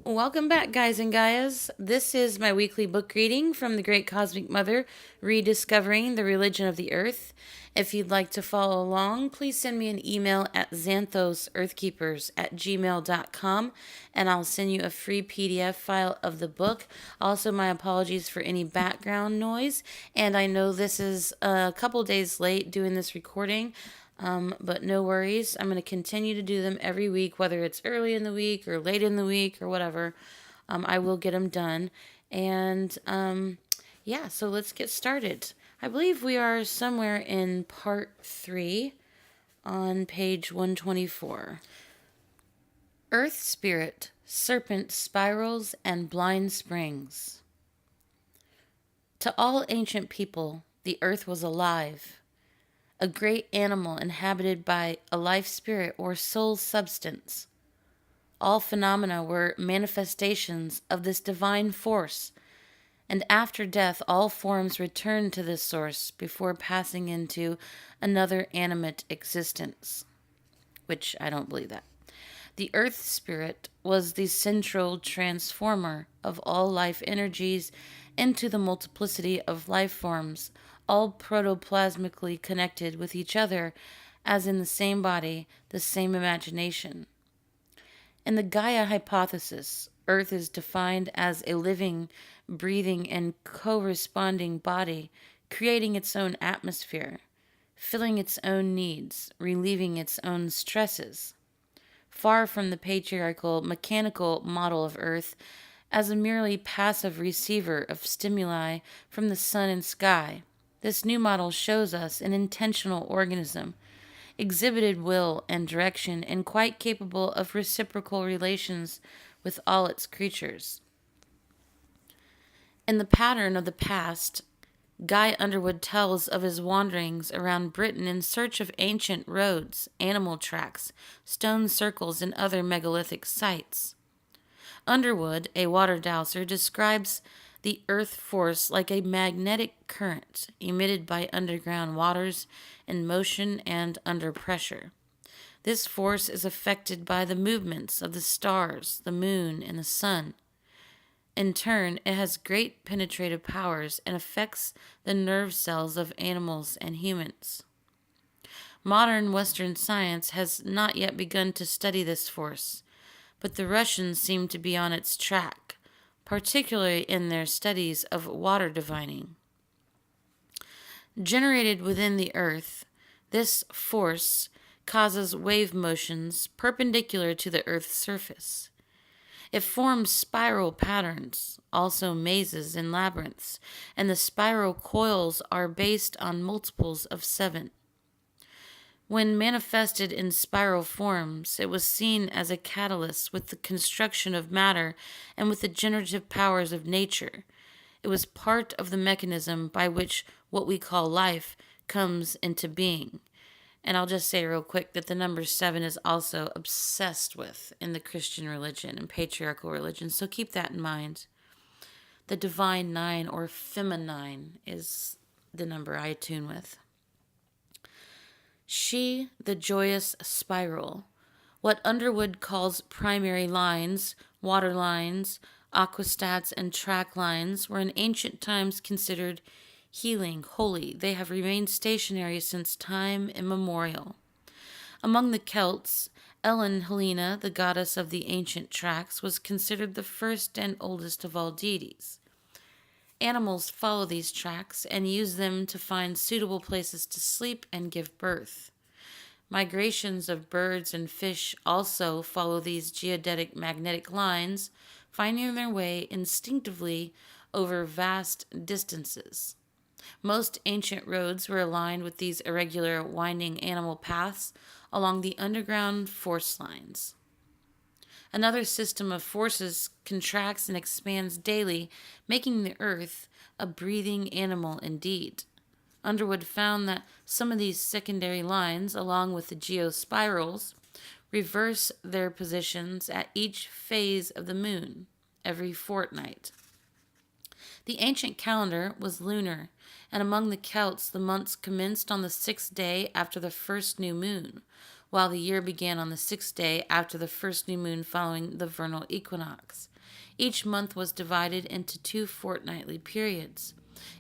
Welcome back, guys and Gaias. This is my weekly book reading from the Great Cosmic Mother, Rediscovering the Religion of the Earth. If you'd like to follow along, please send me an email at xanthosearthkeepers@gmail.com and I'll send you a free PDF file of the book. Also, my apologies for any background noise. And I know this is a couple days late doing this recording. But no worries. I'm going to continue to do them every week, whether it's early in the week or late in the week or whatever. I will get them done. And yeah, so let's get started. I believe we are somewhere in part 3 on page 124. Earth Spirit, Serpent Spirals, and Blind Springs. To all ancient people, the earth was alive. A great animal inhabited by a life spirit or soul substance. All phenomena were manifestations of this divine force, and after death all forms returned to this source before passing into another animate existence, which I don't believe that. The earth spirit was the central transformer of all life energies into the multiplicity of life forms, all protoplasmically connected with each other as in the same body, the same imagination. In the Gaia hypothesis, Earth is defined as a living, breathing, and corresponding body, creating its own atmosphere, filling its own needs, relieving its own stresses. Far from the patriarchal, mechanical model of Earth as a merely passive receiver of stimuli from the sun and sky, this new model shows us an intentional organism, exhibited will and direction, and quite capable of reciprocal relations with all its creatures. In the pattern of the past, Guy Underwood tells of his wanderings around Britain in search of ancient roads, animal tracks, stone circles, and other megalithic sites. Underwood, a water dowser, describes the earth force like a magnetic current emitted by underground waters in motion and under pressure. This force is affected by the movements of the stars, the moon, and the sun. In turn, it has great penetrative powers and affects the nerve cells of animals and humans. Modern Western science has not yet begun to study this force, but the Russians seem to be on its track, particularly in their studies of water divining. Generated within the earth, this force causes wave motions perpendicular to the earth's surface. It forms spiral patterns, also mazes and labyrinths, and the spiral coils are based on multiples of 7. When manifested in spiral forms, it was seen as a catalyst with the construction of matter and with the generative powers of nature. It was part of the mechanism by which what we call life comes into being. And I'll just say real quick that the number 7 is also obsessed with in the Christian religion and patriarchal religion, so keep that in mind. The divine 9 or feminine is the number I attune with. She, the joyous spiral, what Underwood calls primary lines, water lines, aquastats, and track lines, were in ancient times considered healing, holy. They have remained stationary since time immemorial. Among the Celts, Ellen Helena, the goddess of the ancient tracks, was considered the first and oldest of all deities. Animals follow these tracks and use them to find suitable places to sleep and give birth. Migrations of birds and fish also follow these geodetic magnetic lines, finding their way instinctively over vast distances. Most ancient roads were aligned with these irregular, winding animal paths along the underground force lines. Another system of forces contracts and expands daily, making the earth a breathing animal indeed. Underwood found that some of these secondary lines, along with the geospirals, reverse their positions at each phase of the moon, every fortnight. The ancient calendar was lunar, and among the Celts the months commenced on the 6th day after the first new moon, while the year began on the 6th day after the first new moon following the vernal equinox. Each month was divided into 2 fortnightly periods.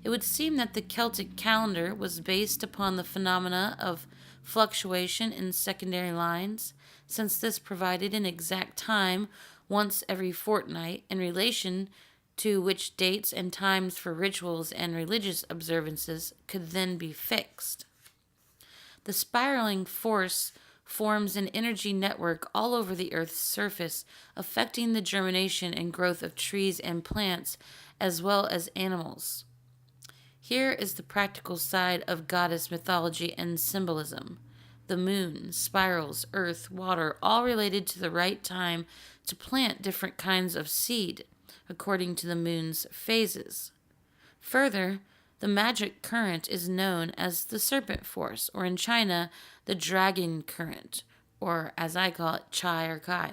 It would seem that the Celtic calendar was based upon the phenomena of fluctuation in secondary lines, since this provided an exact time once every fortnight in relation to which dates and times for rituals and religious observances could then be fixed. The spiraling force forms an energy network all over the Earth's surface, affecting the germination and growth of trees and plants, as well as animals. Here is the practical side of goddess mythology and symbolism. The moon, spirals, earth, water, all related to the right time to plant different kinds of seed, according to the moon's phases. Further, the magic current is known as the serpent force, or in China, the dragon current, or as I call it, Chai or Kai.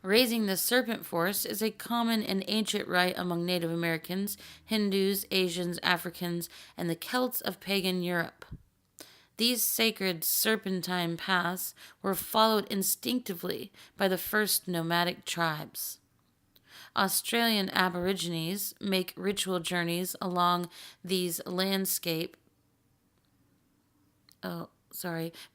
Raising the serpent force is a common and ancient rite among Native Americans, Hindus, Asians, Africans, and the Celts of pagan Europe. These sacred serpentine paths were followed instinctively by the first nomadic tribes. Australian Aborigines make ritual journeys along these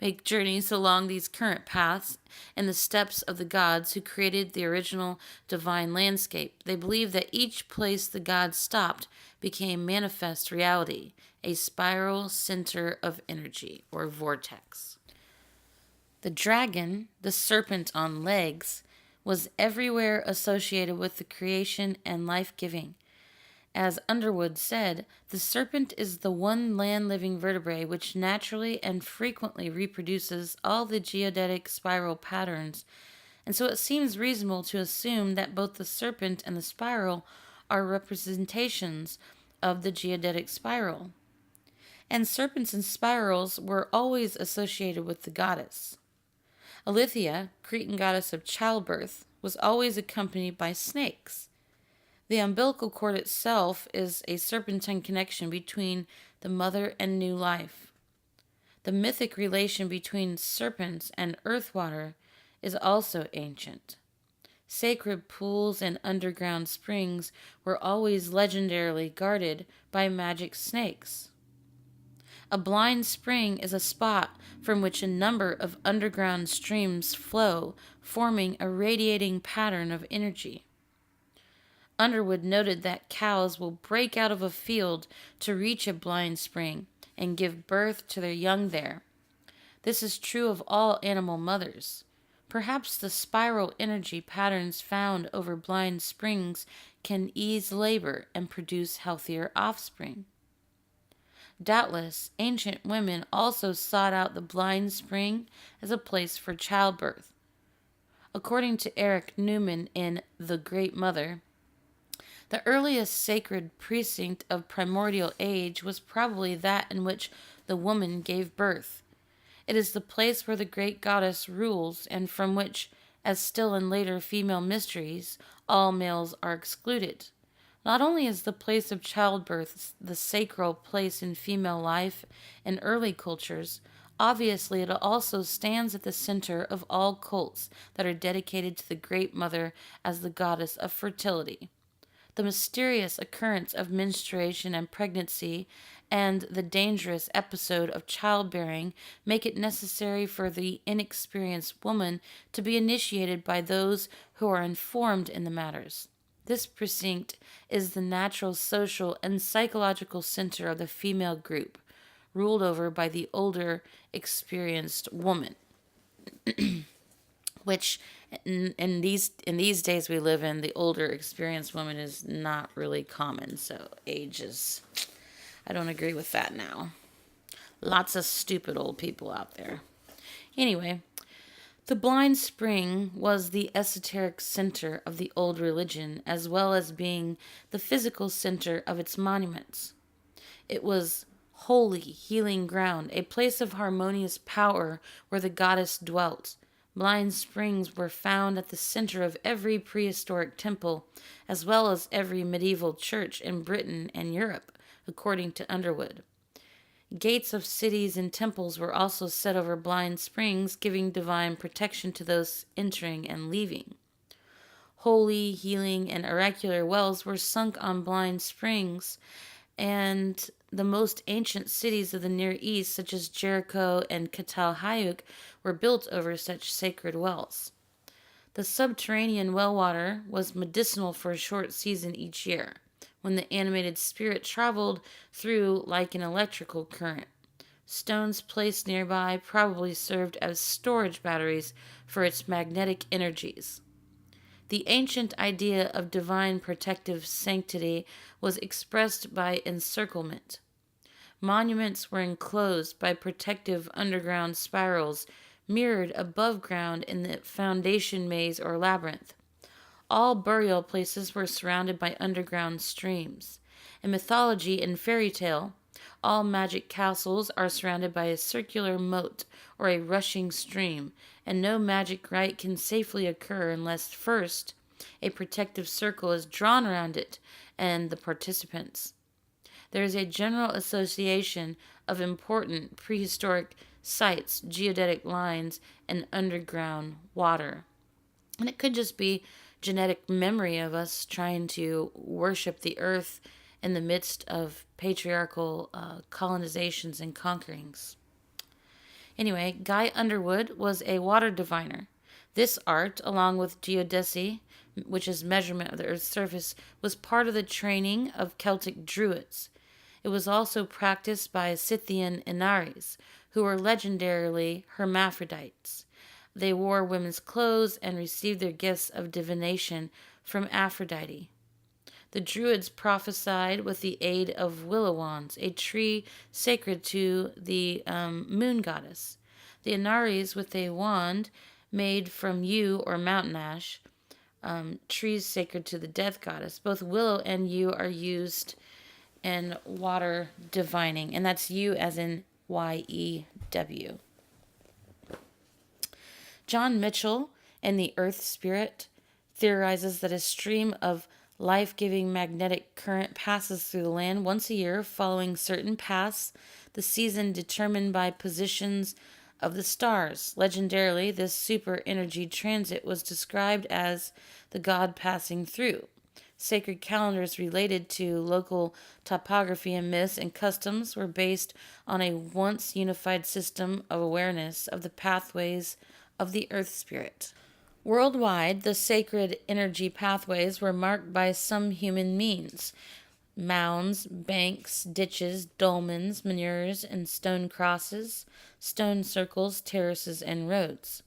make journeys along these current paths and the steps of the gods who created the original divine landscape. They believe that each place the gods stopped became manifest reality, a spiral center of energy or vortex. The dragon, the serpent on legs, was everywhere associated with the creation and life-giving. As Underwood said, the serpent is the one land-living vertebrate which naturally and frequently reproduces all the geodetic spiral patterns, and so it seems reasonable to assume that both the serpent and the spiral are representations of the geodetic spiral. And serpents and spirals were always associated with the goddess. Aletheia, Cretan goddess of childbirth, was always accompanied by snakes. The umbilical cord itself is a serpentine connection between the mother and new life. The mythic relation between serpents and earth water is also ancient. Sacred pools and underground springs were always legendarily guarded by magic snakes. A blind spring is a spot from which a number of underground streams flow, forming a radiating pattern of energy. Underwood noted that cows will break out of a field to reach a blind spring and give birth to their young there. This is true of all animal mothers. Perhaps the spiral energy patterns found over blind springs can ease labor and produce healthier offspring. Doubtless, ancient women also sought out the blind spring as a place for childbirth. According to Eric Newman in The Great Mother, the earliest sacred precinct of primordial age was probably that in which the woman gave birth. It is the place where the great goddess rules and from which, as still in later female mysteries, all males are excluded. Not only is the place of childbirth the sacral place in female life in early cultures, obviously it also stands at the center of all cults that are dedicated to the Great Mother as the goddess of fertility. The mysterious occurrence of menstruation and pregnancy and the dangerous episode of childbearing make it necessary for the inexperienced woman to be initiated by those who are informed in the matters. This precinct is the natural, social, and psychological center of the female group, ruled over by the older, experienced woman, which in these days we live in, the older, experienced woman is not really common. So age is, I don't agree with that now. Lots of stupid old people out there. Anyway, the blind spring was the esoteric center of the old religion, as well as being the physical center of its monuments. It was holy, healing ground, a place of harmonious power where the goddess dwelt. Blind springs were found at the center of every prehistoric temple, as well as every medieval church in Britain and Europe, according to Underwood. Gates of cities and temples were also set over blind springs, giving divine protection to those entering and leaving. Holy, healing, and oracular wells were sunk on blind springs, and the most ancient cities of the Near East, such as Jericho and Catalhayuk, were built over such sacred wells. The subterranean well water was medicinal for a short season each year, when the animated spirit traveled through like an electrical current. Stones placed nearby probably served as storage batteries for its magnetic energies. The ancient idea of divine protective sanctity was expressed by encirclement. Monuments were enclosed by protective underground spirals mirrored above ground in the foundation maze or labyrinth. All burial places were surrounded by underground streams. In mythology and fairy tale, all magic castles are surrounded by a circular moat or a rushing stream, and no magic rite can safely occur unless first a protective circle is drawn around it and the participants. There is a general association of important prehistoric sites, geodetic lines, and underground water. And it could just be genetic memory of us trying to worship the earth in the midst of patriarchal colonizations and conquerings. Anyway, Guy Underwood was a water diviner. This art, along with geodesy, which is measurement of the earth's surface, was part of the training of Celtic druids. It was also practiced by Scythian Inaris, who were legendarily hermaphrodites. They wore women's clothes and received their gifts of divination from Aphrodite. The Druids prophesied with the aid of willow wands, a tree sacred to the moon goddess. The Inaris with a wand made from yew or mountain ash, trees sacred to the death goddess. Both willow and yew are used in water divining, and that's yew as in Y-E-W. John Mitchell in The Earth Spirit theorizes that a stream of life-giving magnetic current passes through the land once a year following certain paths, the season determined by positions of the stars. Legendarily, this super energy transit was described as the god passing through. Sacred calendars related to local topography and myths and customs were based on a once unified system of awareness of the pathways of the earth spirit. Worldwide, the sacred energy pathways were marked by some human means: mounds, banks, ditches, dolmens, manures, and stone crosses, stone circles, terraces, and roads.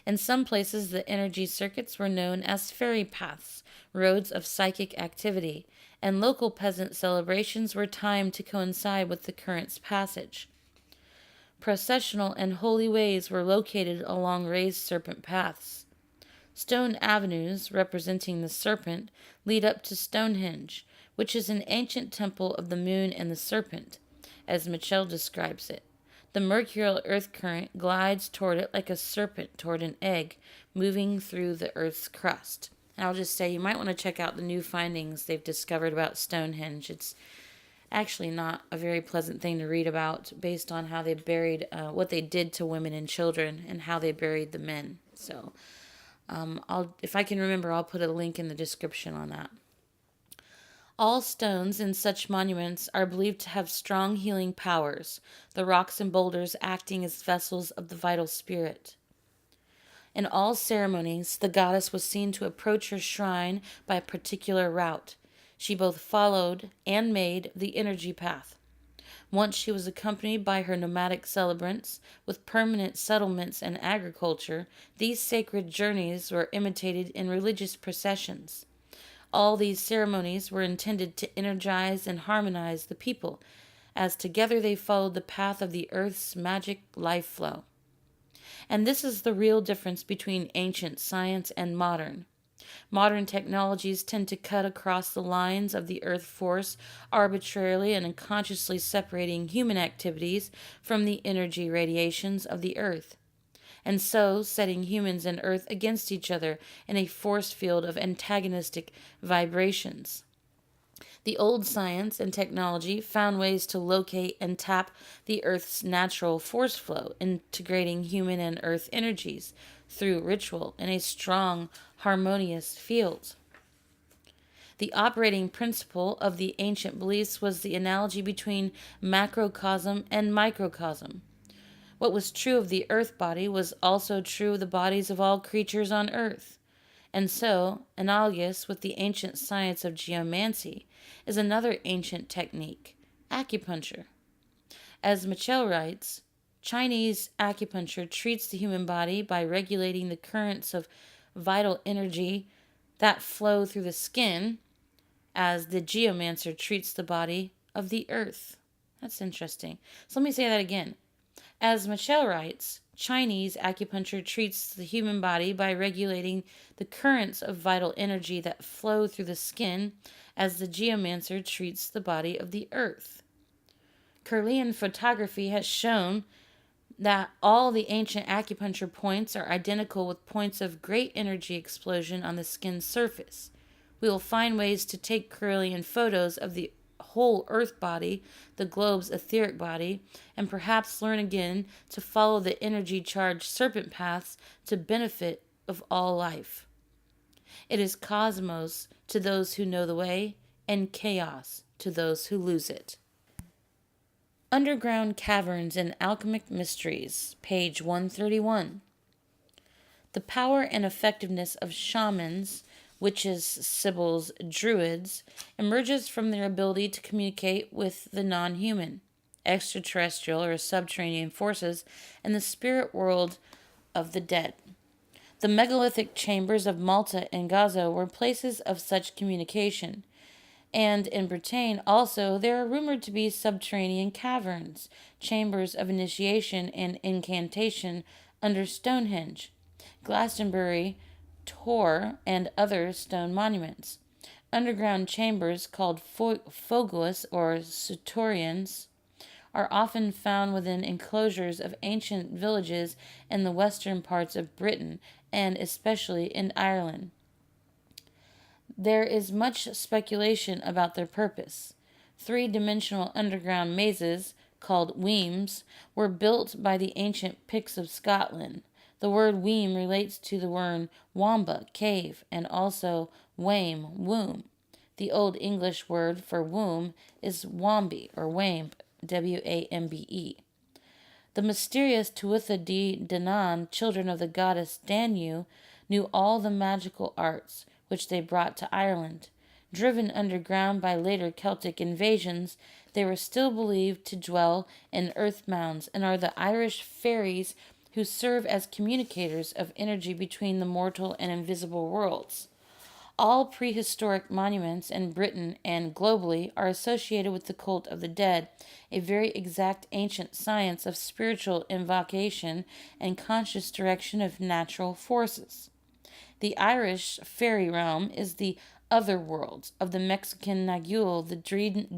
In some places, the energy circuits were known as fairy paths, roads of psychic activity, and local peasant celebrations were timed to coincide with the current's passage. Processional and holy ways were located along raised serpent paths. Stone avenues, representing the serpent, lead up to Stonehenge, which is an ancient temple of the moon and the serpent, as Mitchell describes it. The mercurial earth current glides toward it like a serpent toward an egg, moving through the earth's crust. And I'll just say, you might want to check out the new findings they've discovered about Stonehenge. It's actually not a very pleasant thing to read about, based on how they buried, what they did to women and children, and how they buried the men. So, if I can remember, I'll put a link in the description on that. All stones in such monuments are believed to have strong healing powers, the rocks and boulders acting as vessels of the vital spirit. In all ceremonies, the goddess was seen to approach her shrine by a particular route. She both followed and made the energy path. Once she was accompanied by her nomadic celebrants with permanent settlements and agriculture. These sacred journeys were imitated in religious processions. All these ceremonies were intended to energize and harmonize the people, as together they followed the path of the earth's magic life flow. And this is the real difference between ancient science and modern. Modern technologies tend to cut across the lines of the earth force, arbitrarily and unconsciously separating human activities from the energy radiations of the earth, and so setting humans and earth against each other in a force field of antagonistic vibrations. The old science and technology found ways to locate and tap the Earth's natural force flow, integrating human and Earth energies through ritual in a strong, harmonious field. The operating principle of the ancient beliefs was the analogy between macrocosm and microcosm. What was true of the earth body was also true of the bodies of all creatures on earth. And so, analogous with the ancient science of geomancy, is another ancient technique, acupuncture. As Michel writes, Chinese acupuncture treats the human body by regulating the currents of vital energy that flow through the skin, as the geomancer treats the body of the earth. That's interesting. So let me say that again. As Michel writes, Chinese acupuncture treats the human body by regulating the currents of vital energy that flow through the skin, as the geomancer treats the body of the earth. Kirlian photography has shown that all the ancient acupuncture points are identical with points of great energy explosion on the skin's surface. We will find ways to take Kirlian photos of the whole earth body, the globe's etheric body, and perhaps learn again to follow the energy charged serpent paths to benefit of all life. It is cosmos to those who know the way, and chaos to those who lose it. Underground Caverns and Alchemic Mysteries, page 131. The power and effectiveness of shamans, witches, sibyls, druids, emerges from their ability to communicate with the non-human, extraterrestrial or subterranean forces, and the spirit world of the dead. The megalithic chambers of Malta and Gaza were places of such communication. And in Britain also there are rumored to be subterranean caverns, chambers of initiation and incantation under Stonehenge, Glastonbury, Tor, and other stone monuments. Underground chambers called foguas or sutorians are often found within enclosures of ancient villages in the western parts of Britain and especially in Ireland. There is much speculation about their purpose. Three-dimensional underground mazes, called weems, were built by the ancient Picts of Scotland. The word weem relates to the word wamba, cave, and also wame, womb. The Old English word for womb is wambe, or wambe, W-A-M-B-E. The mysterious Tuatha De Danann, children of the goddess Danu, knew all the magical arts, which they brought to Ireland. Driven underground by later Celtic invasions, they were still believed to dwell in earth mounds and are the Irish fairies who serve as communicators of energy between the mortal and invisible worlds. All prehistoric monuments in Britain and globally are associated with the cult of the dead, a very exact ancient science of spiritual invocation and conscious direction of natural forces. The Irish fairy realm is the other world of the Mexican Nagual, the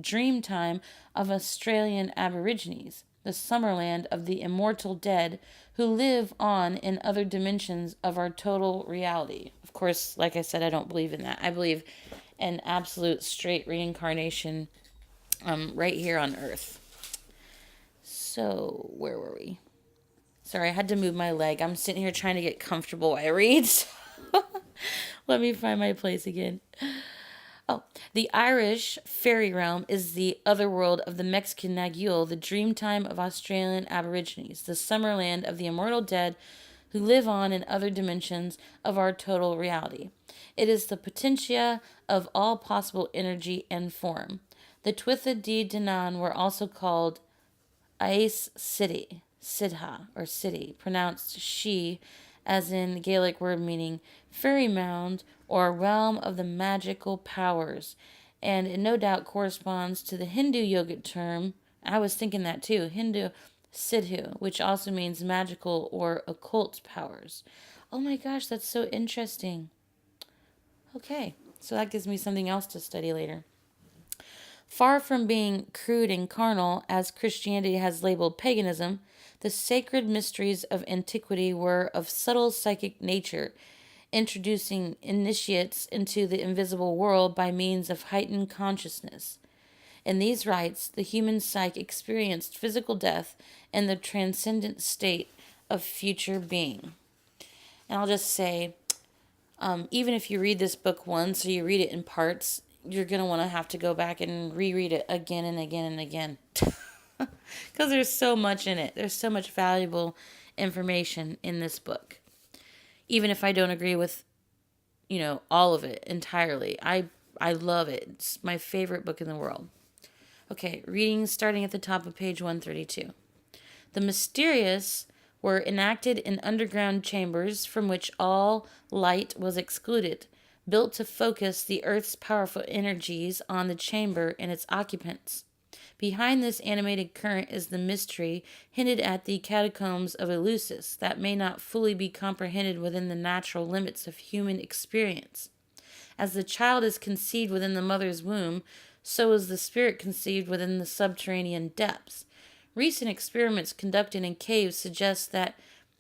dream time of Australian Aborigines, the summerland of the immortal dead who live on in other dimensions of our total reality. Of course, like I said, I don't believe in that. I believe in absolute straight reincarnation right here on Earth. So, where were we? Sorry, I had to move my leg. I'm sitting here trying to get comfortable while I read. Let me find my place again. Oh, the Irish fairy realm is the other world of the Mexican Nagual, the dream time of Australian Aborigines, the summerland of the immortal dead who live on in other dimensions of our total reality. It is the potentia of all possible energy and form. The Tuatha De Danann were also called Aes City, Sidha, or city, pronounced she, as in Gaelic word meaning fairy mound or realm of the magical powers, and it no doubt corresponds to the Hindu yogic term, I was thinking that too, Hindu Sidhu, which also means magical or occult powers. Oh my gosh, that's so interesting. Okay, so that gives me something else to study later. Far from being crude and carnal, as Christianity has labeled paganism, the sacred mysteries of antiquity were of subtle psychic nature, introducing initiates into the invisible world by means of heightened consciousness. In these rites, the human psyche experienced physical death and the transcendent state of future being. And I'll just say, even if you read this book once or you read it in parts, you're going to want to have to go back and reread it again and again and again. Because there's so much in it. There's so much valuable information in this book. Even if I don't agree with, all of it entirely. I love it. It's my favorite book in the world. Okay, reading starting at the top of page 132. The mysterious were enacted in underground chambers from which all light was excluded, built to focus the earth's powerful energies on the chamber and its occupants. Behind this animated current is the mystery hinted at the catacombs of Eleusis that may not fully be comprehended within the natural limits of human experience. As the child is conceived within the mother's womb, so is the spirit conceived within the subterranean depths. Recent experiments conducted in caves suggest that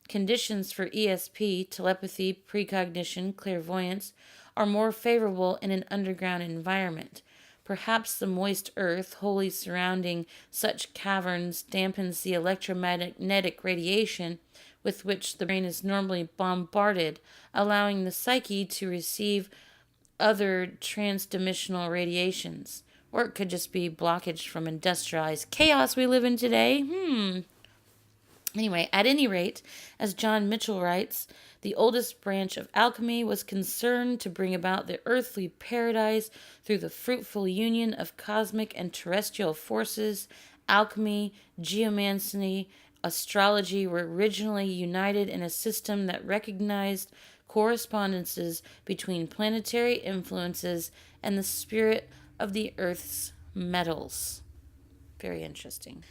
conditions for ESP, telepathy, precognition, clairvoyance, are more favorable in an underground environment. Perhaps the moist earth wholly surrounding such caverns dampens the electromagnetic radiation with which the brain is normally bombarded, allowing the psyche to receive other transdimensional radiations. Or it could just be blockage from industrialized chaos we live in today. Anyway, at any rate, as John Mitchell writes, the oldest branch of alchemy was concerned to bring about the earthly paradise through the fruitful union of cosmic and terrestrial forces. Alchemy, geomancy, astrology were originally united in a system that recognized correspondences between planetary influences and the spirit of the earth's metals. Very interesting.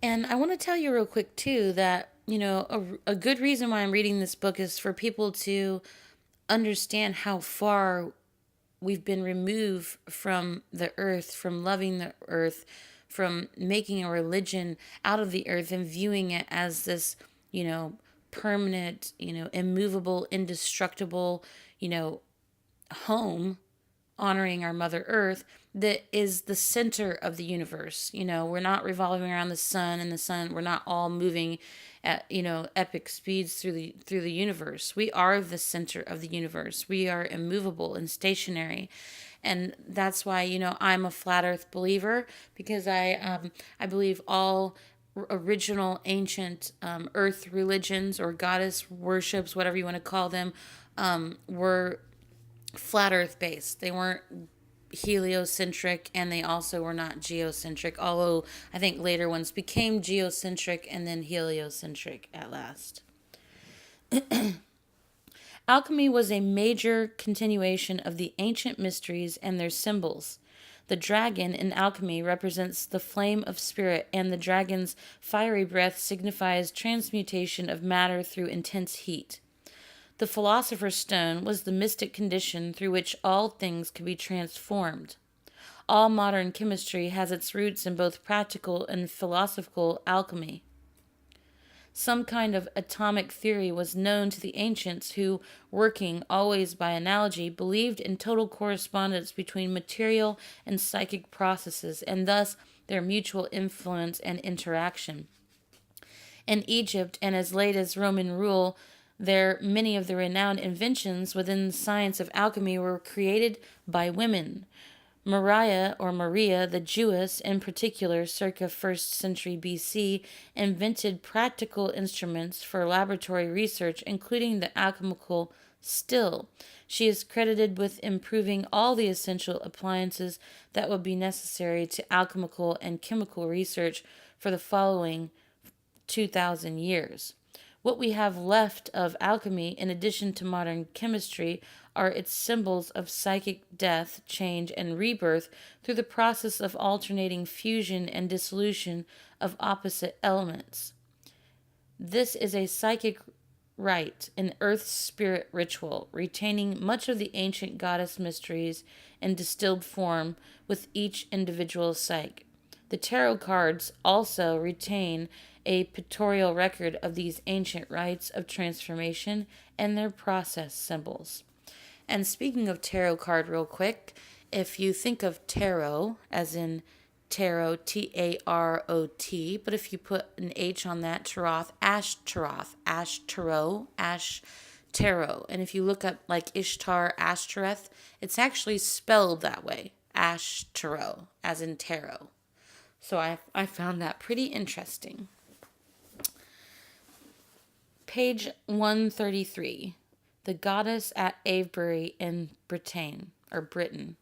And I want to tell you real quick, too, that, a good reason why I'm reading this book is for people to understand how far we've been removed from the earth, from loving the earth, from making a religion out of the earth and viewing it as this, permanent, immovable, indestructible, home, honoring our Mother Earth, that is the center of the universe. We're not revolving around the sun, and the sun, we're not all moving at, epic speeds through the universe. We are the center of the universe. We are immovable and stationary. And that's why, I'm a flat earth believer, because I believe all original ancient earth religions or goddess worships, whatever you want to call them, were flat earth based. They weren't heliocentric, and they also were not geocentric, although I think later ones became geocentric and then heliocentric at last. Alchemy was a major continuation of the ancient mysteries and their symbols. The dragon in alchemy represents the flame of spirit, and the dragon's fiery breath signifies transmutation of matter through intense heat. The philosopher's stone was the mystic condition through which all things could be transformed. All modern chemistry has its roots in both practical and philosophical alchemy. Some kind of atomic theory was known to the ancients who, working always by analogy, believed in total correspondence between material and psychic processes, and thus their mutual influence and interaction. In Egypt, and as late as Roman rule, many of the renowned inventions within the science of alchemy were created by women. Maria the Jewess, in particular, circa 1st century BC, invented practical instruments for laboratory research, including the alchemical still. She is credited with improving all the essential appliances that would be necessary to alchemical and chemical research for the following 2,000 years. What we have left of alchemy, in addition to modern chemistry, are its symbols of psychic death, change, and rebirth through the process of alternating fusion and dissolution of opposite elements. This is a psychic rite, an earth spirit ritual, retaining much of the ancient goddess mysteries in distilled form with each individual psyche. The tarot cards also retain a pictorial record of these ancient rites of transformation and their process symbols. And speaking of tarot card, real quick, if you think of tarot as in tarot, Tarot, but if you put an H on that, tarot, ash tarot. And if you look up like Ishtar, Ashtoreth, it's actually spelled that way, Ashtarot, as in tarot. So I found that pretty interesting. Page 133. The goddess at Avebury in Britain. Or Britain.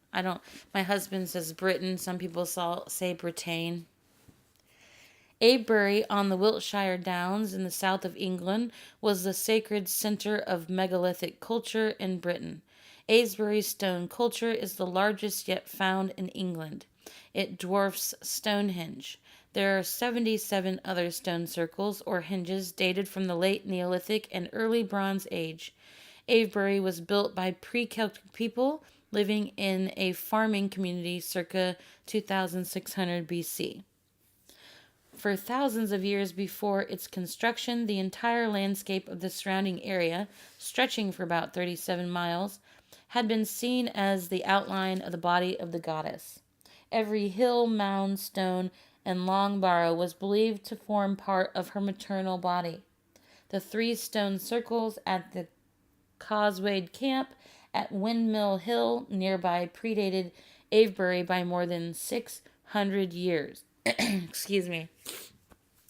My husband says Britain. Some people say Britain. Avebury on the Wiltshire Downs in the south of England was the sacred center of megalithic culture in Britain. Avebury's stone culture is the largest yet found in England. It dwarfs Stonehenge. There are 77 other stone circles or henges dated from the late Neolithic and early Bronze Age. Avebury was built by pre-Celtic people living in a farming community circa 2600 BC. For thousands of years before its construction, the entire landscape of the surrounding area, stretching for about 37 miles, had been seen as the outline of the body of the goddess. Every hill, mound, stone, and long barrow was believed to form part of her maternal body. The 3 stone circles at the Causewayed Camp at Windmill Hill nearby predated Avebury by more than 600 years. Excuse me.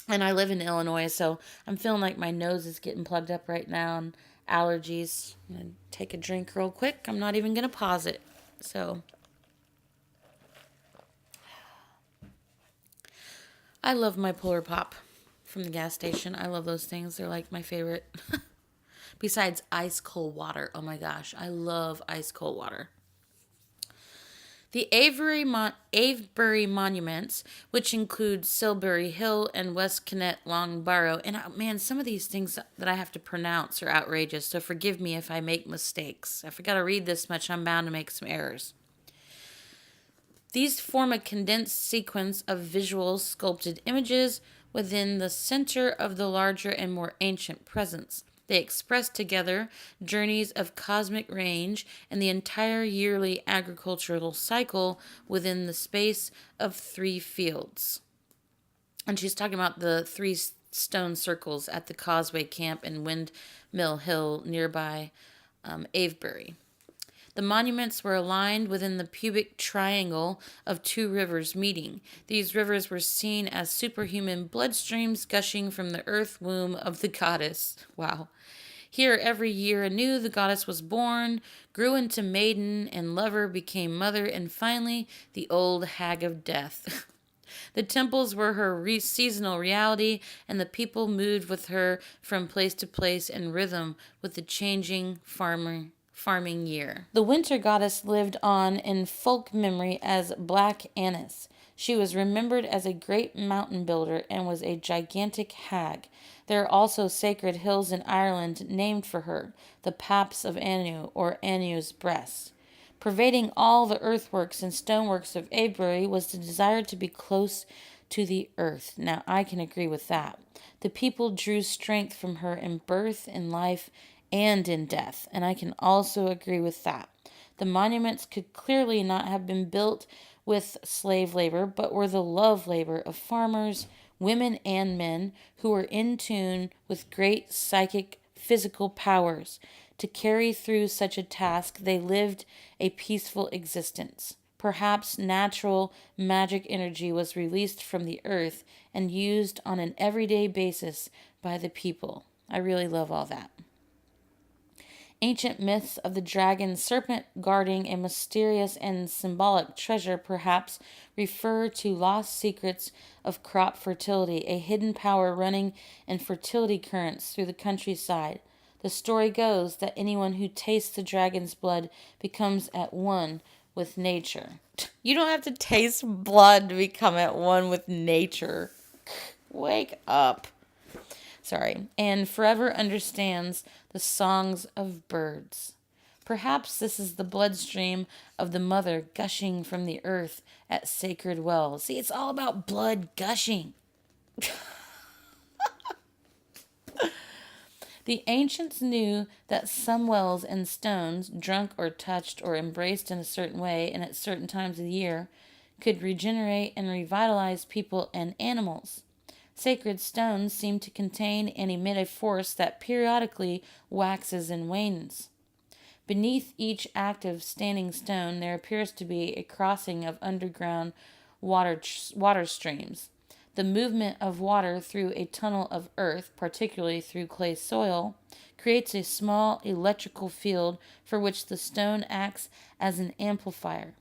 And I live in Illinois, so I'm feeling like my nose is getting plugged up right now and allergies. I'm going to take a drink real quick. I'm not even going to pause it. So I love my Polar Pop from the gas station. I love those things. They're like my favorite. Besides ice cold water. Oh my gosh, I love ice cold water. The Avebury monuments, which include Silbury Hill and West Kennet Long Barrow, and man, some of these things that I have to pronounce are outrageous, so forgive me if I make mistakes. If I got to read this much, I'm bound to make some errors. These form a condensed sequence of visual sculpted images within the center of the larger and more ancient presence. They express together journeys of cosmic range and the entire yearly agricultural cycle within the space of 3 fields. And she's talking about the 3 stone circles at the Causeway Camp and Windmill Hill nearby Avebury. The monuments were aligned within the pubic triangle of 2 rivers meeting. These rivers were seen as superhuman bloodstreams gushing from the earth womb of the goddess. Wow. Here, every year anew, the goddess was born, grew into maiden and lover, became mother, and finally, the old hag of death. The temples were her seasonal reality, and the people moved with her from place to place in rhythm with the changing farming year. The winter goddess lived on in folk memory as Black Annis. She was remembered as a great mountain builder and was a gigantic hag. There are also sacred hills in Ireland named for her, the Paps of Anu, or Anu's breast. Pervading all the earthworks and stoneworks of Avebury was the desire to be close to the earth. Now, I can agree with that. The people drew strength from her in birth, in life, and in death, and I can also agree with that. The monuments could clearly not have been built with slave labor, but were the love labor of farmers, women, and men who were in tune with great psychic physical powers. To carry through such a task, they lived a peaceful existence. Perhaps natural magic energy was released from the earth and used on an everyday basis by the people. I really love all that. Ancient myths of the dragon serpent guarding a mysterious and symbolic treasure perhaps refer to lost secrets of crop fertility, a hidden power running in fertility currents through the countryside. The story goes that anyone who tastes the dragon's blood becomes at one with nature. You don't have to taste blood to become at one with nature. Wake up. Sorry. And forever understands the songs of birds. Perhaps this is the bloodstream of the mother gushing from the earth at sacred wells. See, it's all about blood gushing. The ancients knew that some wells and stones, drunk or touched or embraced in a certain way and at certain times of the year, could regenerate and revitalize people and animals. Sacred stones seem to contain and emit a force that periodically waxes and wanes. Beneath each active standing stone there appears to be a crossing of underground water streams. The movement of water through a tunnel of earth, particularly through clay soil, creates a small electrical field for which the stone acts as an amplifier.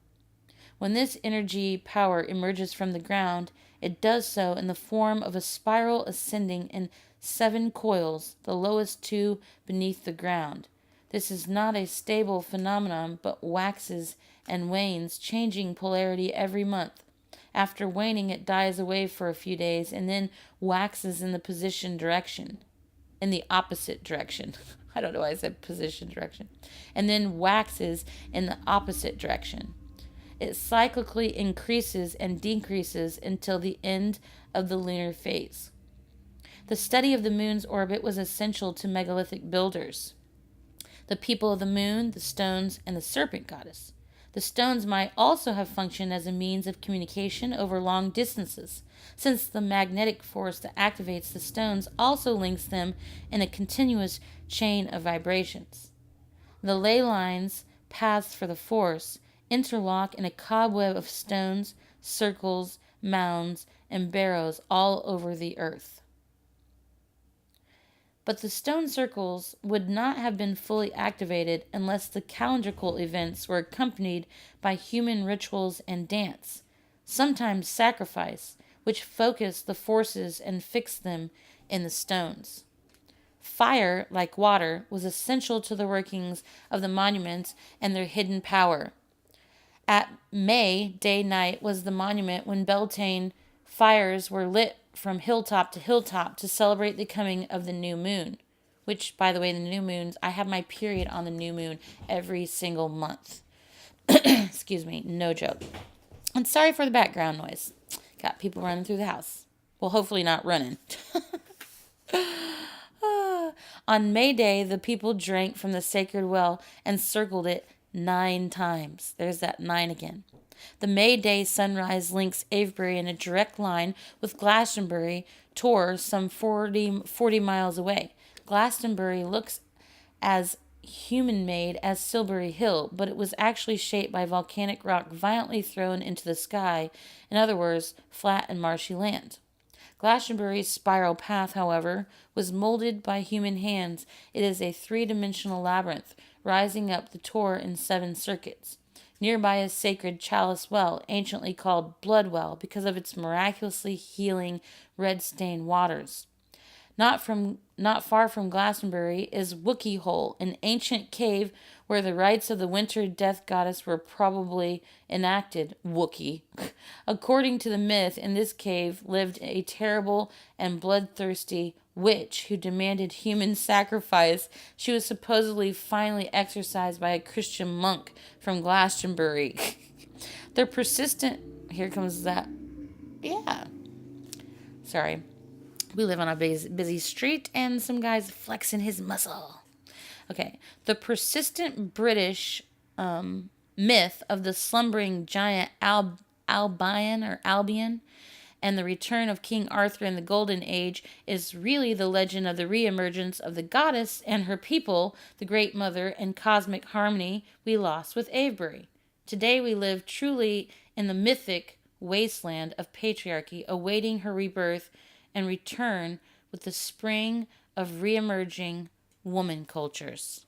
When this energy power emerges from the ground, it does so in the form of a spiral ascending in 7 coils, the lowest 2 beneath the ground. This is not a stable phenomenon, but waxes and wanes, changing polarity every month. After waning, it dies away for a few days and then waxes in the in the opposite direction. I don't know why I said position direction. And then waxes in the opposite direction. It cyclically increases and decreases until the end of the lunar phase. The study of the moon's orbit was essential to megalithic builders. The people of the moon, the stones, and the serpent goddess. The stones might also have functioned as a means of communication over long distances, since the magnetic force that activates the stones also links them in a continuous chain of vibrations. The ley lines, paths for the force, interlock in a cobweb of stones, circles, mounds, and barrows all over the earth. But the stone circles would not have been fully activated unless the calendrical events were accompanied by human rituals and dance, sometimes sacrifice, which focused the forces and fixed them in the stones. Fire, like water, was essential to the workings of the monuments and their hidden power. At May, day-night was the monument when Beltane fires were lit from hilltop to hilltop to celebrate the coming of the new moon. Which, by the way, the new moons, I have my period on the new moon every single month. Excuse me, no joke. And sorry for the background noise. Got people running through the house. Well, hopefully not running. On May Day, the people drank from the sacred well and circled it 9 times. There's that 9 again. The May Day sunrise links Avebury in a direct line with Glastonbury Tor some 40 miles away. Glastonbury looks as human-made as Silbury Hill, but it was actually shaped by volcanic rock violently thrown into the sky, in other words, flat and marshy land. Glastonbury's spiral path, however, was molded by human hands. It is a 3-dimensional labyrinth, rising up the Tor in 7 circuits. Nearby is sacred Chalice Well, anciently called Blood Well because of its miraculously healing red-stained waters. Not far from Glastonbury is Wookiee Hole, an ancient cave where the rites of the winter death goddess were probably enacted. Wookiee. According to the myth, in this cave lived a terrible and bloodthirsty witch who demanded human sacrifice. She was supposedly finally exorcised by a Christian monk from Glastonbury. Their persistent... Here comes that... Yeah. Sorry. We live on a busy street and some guy's flexing his muscle. Okay. The persistent British myth of the slumbering giant Albion and the return of King Arthur in the Golden Age is really the legend of the re-emergence of the goddess and her people, the Great Mother, and cosmic harmony we lost with Avebury. Today we live truly in the mythic wasteland of patriarchy, awaiting her rebirth and return with the spring of re-emerging woman cultures.